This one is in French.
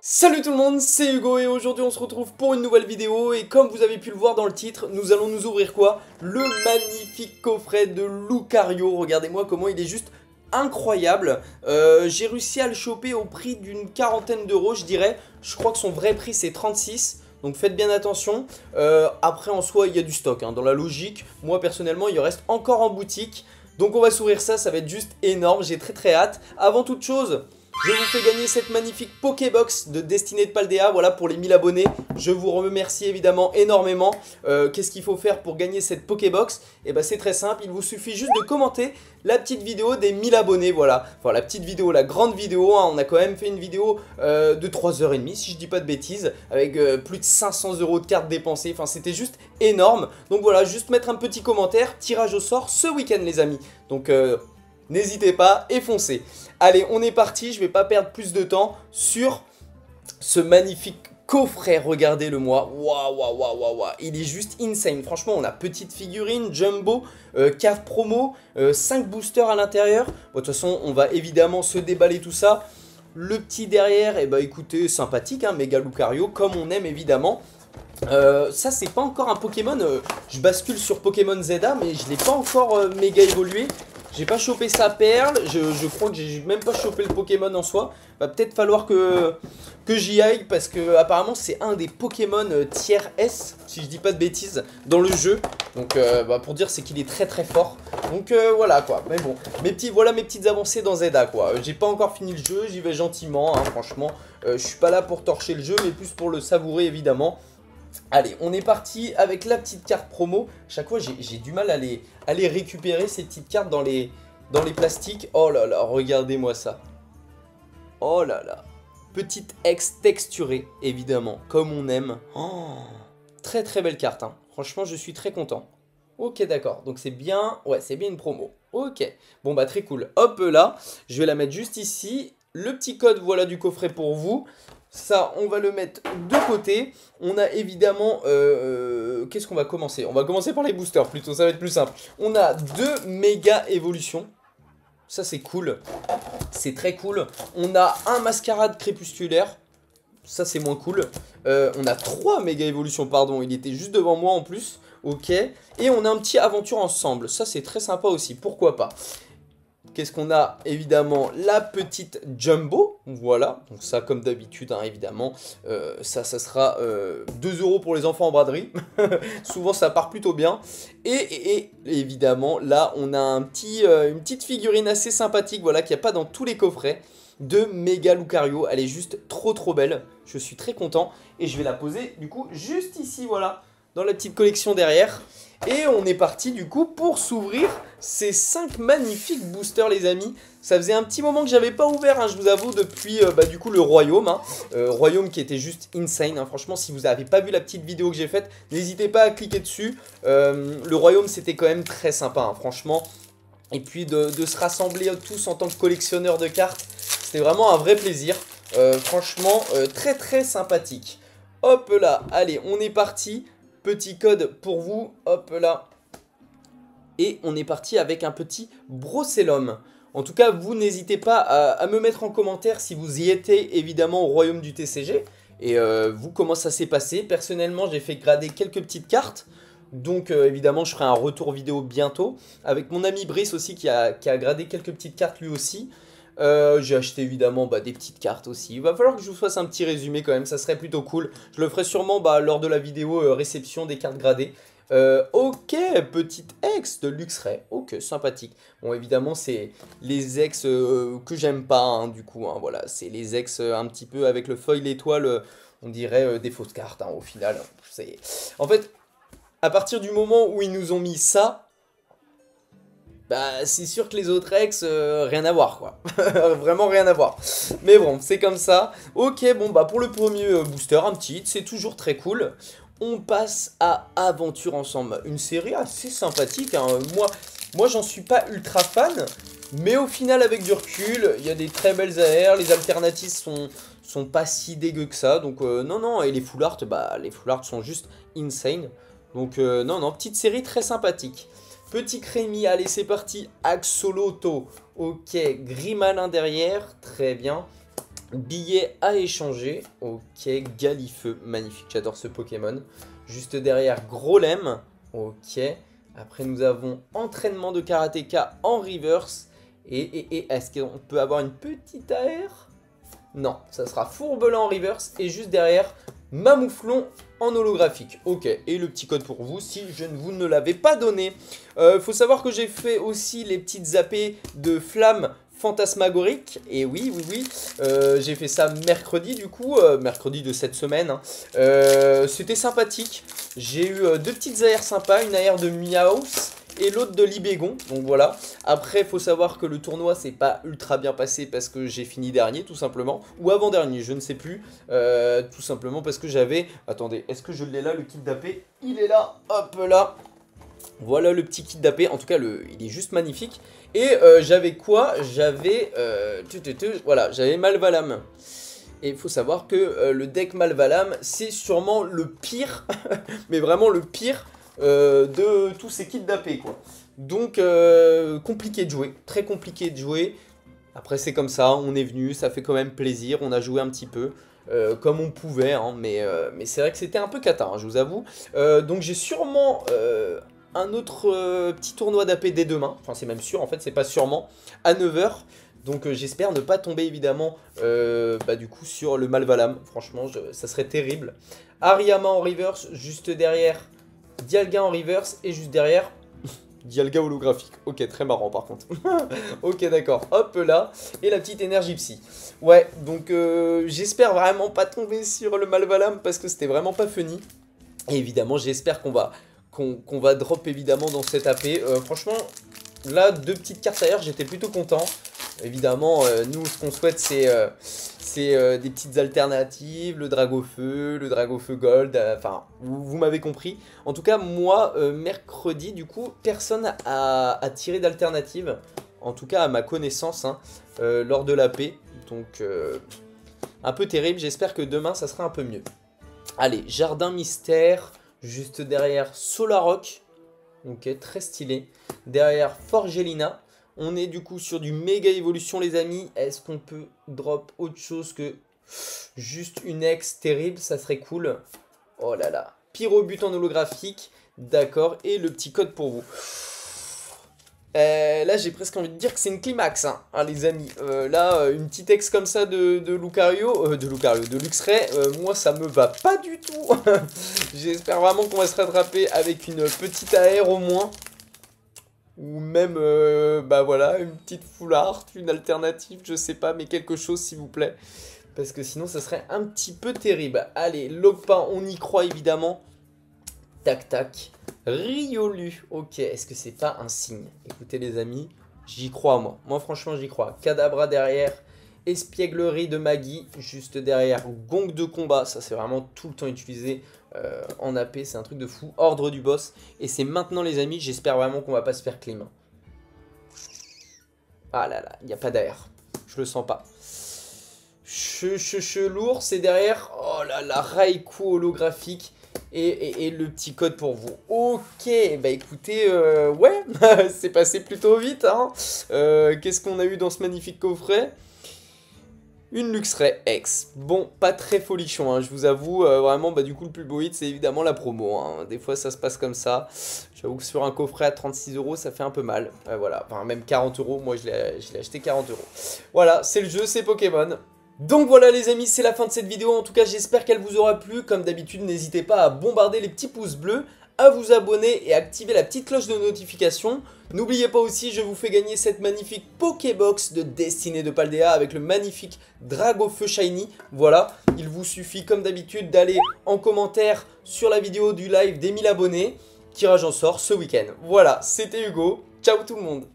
Salut tout le monde, c'est Hugo et aujourd'hui on se retrouve pour une nouvelle vidéo et comme vous avez pu le voir dans le titre, nous allons nous ouvrir quoi? Le magnifique coffret de Lucario, regardez-moi comment il est juste incroyable. J'ai réussi à le choper au prix d'une quarantaine d'euros je dirais, je crois que son vrai prix c'est 36. Donc faites bien attention, après en soi il y a du stock, hein. Dans la logique, moi personnellement il en reste encore en boutique. Donc on va s'ouvrir ça, ça va être juste énorme, j'ai très hâte. Avant toute chose, je vous fais gagner cette magnifique Pokébox de Destinée de Paldea, voilà pour les 1000 abonnés. Je vous remercie évidemment énormément. Qu'est-ce qu'il faut faire pour gagner cette Pokébox? Et ben c'est très simple, il vous suffit juste de commenter la petite vidéo des 1000 abonnés, voilà. Enfin la petite vidéo, la grande vidéo, hein. On a quand même fait une vidéo de 3h30 si je dis pas de bêtises, avec plus de 500 € de cartes dépensées, enfin c'était juste énorme. Donc voilà, juste mettre un petit commentaire, tirage au sort ce week-end les amis. Donc n'hésitez pas et foncez. Allez, on est parti, je vais pas perdre plus de temps sur ce magnifique coffret, regardez-le moi. Waouh, il est juste insane. Franchement, on a petite figurine, jumbo, cave promo, 5 boosters à l'intérieur. Bon, de toute façon, on va évidemment se déballer tout ça. Le petit derrière, et bah écoutez, sympathique, hein, méga Lucario, comme on aime évidemment. Ça c'est pas encore un Pokémon, je bascule sur Pokémon Zeta mais je l'ai pas encore méga évolué. J'ai pas chopé sa perle, je crois que j'ai même pas chopé le Pokémon en soi. Va peut-être falloir que j'y aille parce que apparemment c'est un des Pokémon tiers S, si je dis pas de bêtises, dans le jeu. Donc pour dire c'est qu'il est très fort. Donc voilà quoi, mais bon, voilà mes petites avancées dans Zelda quoi. J'ai pas encore fini le jeu, j'y vais gentiment, hein, franchement. Je suis pas là pour torcher le jeu mais plus pour le savourer évidemment. Allez, on est parti avec la petite carte promo. Chaque fois, j'ai du mal à les récupérer, ces petites cartes dans les plastiques. Oh là là, regardez-moi ça. Oh là là. Petite ex texturée, évidemment, comme on aime. Oh, très belle carte, hein. Franchement, je suis très content. Ok, d'accord. Donc c'est bien... Ouais, c'est bien une promo. Ok. Bon, bah très cool. Hop là, je vais la mettre juste ici. Le petit code, voilà, du coffret pour vous. Ça, on va le mettre de côté. On a évidemment... qu'est-ce qu'on va commencer? On va commencer par les boosters plutôt, ça va être plus simple. On a 2 méga évolutions. Ça, c'est cool. C'est très cool. On a un mascarade crépusculaire. Ça, c'est moins cool. On a 3 méga évolutions, pardon. Il était juste devant moi en plus. Ok. Et on a un petit aventure ensemble. Ça, c'est très sympa aussi. Pourquoi pas? Qu'est-ce qu'on a? Évidemment, la petite Jumbo. Voilà. Donc ça, comme d'habitude, hein, évidemment. Ça sera 2 € pour les enfants en braderie. Souvent, ça part plutôt bien. Et évidemment, là, on a une petite figurine assez sympathique. Voilà, qu'il n'y a pas dans tous les coffrets. De méga Lucario. Elle est juste trop belle. Je suis très content. Et je vais la poser, du coup, juste ici, voilà. Dans la petite collection derrière. Et on est parti du coup pour s'ouvrir ces 5 magnifiques boosters les amis. Ça faisait un petit moment que j'avais pas ouvert, hein, je vous avoue, depuis du coup le Royaume. Hein. Royaume qui était juste insane, hein. Franchement si vous n'avez pas vu la petite vidéo que j'ai faite, n'hésitez pas à cliquer dessus. Le Royaume c'était quand même très sympa, hein, franchement. Et puis de se rassembler tous en tant que collectionneurs de cartes, c'était vraiment un vrai plaisir. Franchement très sympathique. Hop là, allez on est parti. Petit code pour vous, hop là. Et on est parti avec un petit Brossellum. En tout cas, vous n'hésitez pas à me mettre en commentaire si vous y étiez évidemment au royaume du TCG. Et vous, comment ça s'est passé? Personnellement, j'ai fait grader quelques petites cartes. Donc évidemment, je ferai un retour vidéo bientôt. Avec mon ami Brice aussi qui a gradé quelques petites cartes lui aussi. J'ai acheté évidemment des petites cartes aussi. Il va falloir que je vous fasse un petit résumé quand même, ça serait plutôt cool. Je le ferai sûrement lors de la vidéo réception des cartes gradées. Ok, petite ex de Luxray. Ok, sympathique. Bon, évidemment, c'est les ex que j'aime pas, hein, du coup. Hein, voilà, c'est les ex un petit peu avec le foil étoile, on dirait des fausses cartes, hein, au final. En fait, à partir du moment où ils nous ont mis ça... Bah c'est sûr que les autres ex, rien à voir quoi. Vraiment rien à voir. Mais bon, c'est comme ça. Ok, bon bah pour le premier booster, un petit hit, c'est toujours très cool. On passe à Aventure Ensemble. Une série assez sympathique, hein. Moi j'en suis pas ultra fan. Mais au final avec du recul, il y a des très belles AR. Les alternatives sont pas si dégueu que ça. Donc non, et les full art, les full art sont juste insane. Donc non, petite série très sympathique. Petit Crémy, allez c'est parti, Axolotl, ok, Grimalin derrière, très bien. Billet à échanger. Ok, Galifeu, magnifique, j'adore ce Pokémon. Juste derrière, Grolem. Ok. Après, nous avons entraînement de karatéka en reverse. Et est-ce qu'on peut avoir une petite AR? Non, ça sera Fourbelin en reverse. Et juste derrière, Mamouflon en holographique. Ok, et le petit code pour vous si je ne vous ne l'avais pas donné. Faut savoir que j'ai fait aussi les petites AP de flammes fantasmagoriques. Et oui, j'ai fait ça mercredi du coup, mercredi de cette semaine. Hein. C'était sympathique. J'ai eu deux petites AR sympas, une AR de Meowth et l'autre de Libégon, donc voilà. Après, il faut savoir que le tournoi s'est pas ultra bien passé parce que j'ai fini dernier, tout simplement. Ou avant-dernier, je ne sais plus. Tout simplement parce que j'avais... Attendez, est-ce que je l'ai là, le kit d'AP? Il est là, hop là. Voilà le petit kit d'AP, en tout cas, il est juste magnifique. Et j'avais quoi? J'avais... voilà, j'avais Malvalam. Et il faut savoir que le deck Malvalam, c'est sûrement le pire, mais vraiment le pire de tous ces kits d'AP quoi. Donc compliqué de jouer, très compliqué de jouer. Après c'est comme ça, on est venu, ça fait quand même plaisir, on a joué un petit peu comme on pouvait, hein, mais c'est vrai que c'était un peu cata, hein, je vous avoue. Donc j'ai sûrement un autre petit tournoi d'AP dès demain, enfin c'est même sûr, en fait c'est pas sûrement, à 9 h. Donc j'espère ne pas tomber évidemment du coup sur le Malvalam, franchement ça serait terrible. Ariama en reverse, juste derrière Dialga en reverse et juste derrière Dialga holographique. Ok, très marrant par contre. Ok, d'accord. Hop là. Et la petite énergie psy. Ouais, donc j'espère vraiment pas tomber sur le Malvalam parce que c'était vraiment pas funny. Et évidemment, j'espère qu'on va drop évidemment dans cette AP. Franchement, là, deux petites cartes ailleurs, j'étais plutôt content. Évidemment, nous, ce qu'on souhaite, c'est des petites alternatives, le Dragofeu Gold, enfin, vous m'avez compris. En tout cas, moi, mercredi, du coup, personne a tiré d'alternative, en tout cas à ma connaissance, hein, lors de l'AP. Donc, un peu terrible, j'espère que demain, ça sera un peu mieux. Allez, Jardin Mystère, juste derrière Solarock, ok, très stylé. Derrière Forgelina. On est du coup sur du méga évolution les amis. Est-ce qu'on peut drop autre chose que juste une ex terrible? Ça serait cool. Oh là là. Pyrobut en holographique. D'accord. Et le petit code pour vous. Là j'ai presque envie de dire que c'est une climax hein, les amis. Là une petite ex comme ça de Lucario, de Luxray, moi ça me va pas du tout. J'espère vraiment qu'on va se rattraper avec une petite AR au moins. Ou même, voilà, une petite full art, une alternative, je sais pas, mais quelque chose s'il vous plaît. Parce que sinon, ça serait un petit peu terrible. Allez, Lopin, on y croit évidemment. Tac, tac. Riolu, ok, est-ce que c'est pas un signe? Écoutez les amis, j'y crois moi. Moi franchement, j'y crois. Kadabra derrière. Espièglerie de Maggie, juste derrière. Gong de combat, ça c'est vraiment tout le temps utilisé en AP, c'est un truc de fou. Ordre du boss, et c'est maintenant les amis, j'espère vraiment qu'on va pas se faire clean. Ah là là, il n'y a pas d'air, je le sens pas. Lourd, c'est derrière. Oh là là, Raikou holographique. Et le petit code pour vous. Ok, bah écoutez, ouais, c'est passé plutôt vite. Hein. Qu'est-ce qu'on a eu dans ce magnifique coffret? Une Luxray X. Bon, pas très folichon, hein, je vous avoue. Vraiment, du coup, le plus beau hit, c'est évidemment la promo. Hein. Des fois, ça se passe comme ça. J'avoue que sur un coffret à 36 €, ça fait un peu mal. Voilà, enfin, même 40 €. Moi, je l'ai acheté 40 €. Voilà, c'est le jeu, c'est Pokémon. Donc voilà les amis, c'est la fin de cette vidéo. En tout cas, j'espère qu'elle vous aura plu. Comme d'habitude, n'hésitez pas à bombarder les petits pouces bleus, à vous abonner et à activer la petite cloche de notification. N'oubliez pas aussi, je vous fais gagner cette magnifique Pokébox de Destinée de Paldea avec le magnifique Dragofeu Shiny. Voilà, il vous suffit comme d'habitude d'aller en commentaire sur la vidéo du live des 1000 abonnés. Tirage en sort ce week-end. Voilà, c'était Hugo. Ciao tout le monde.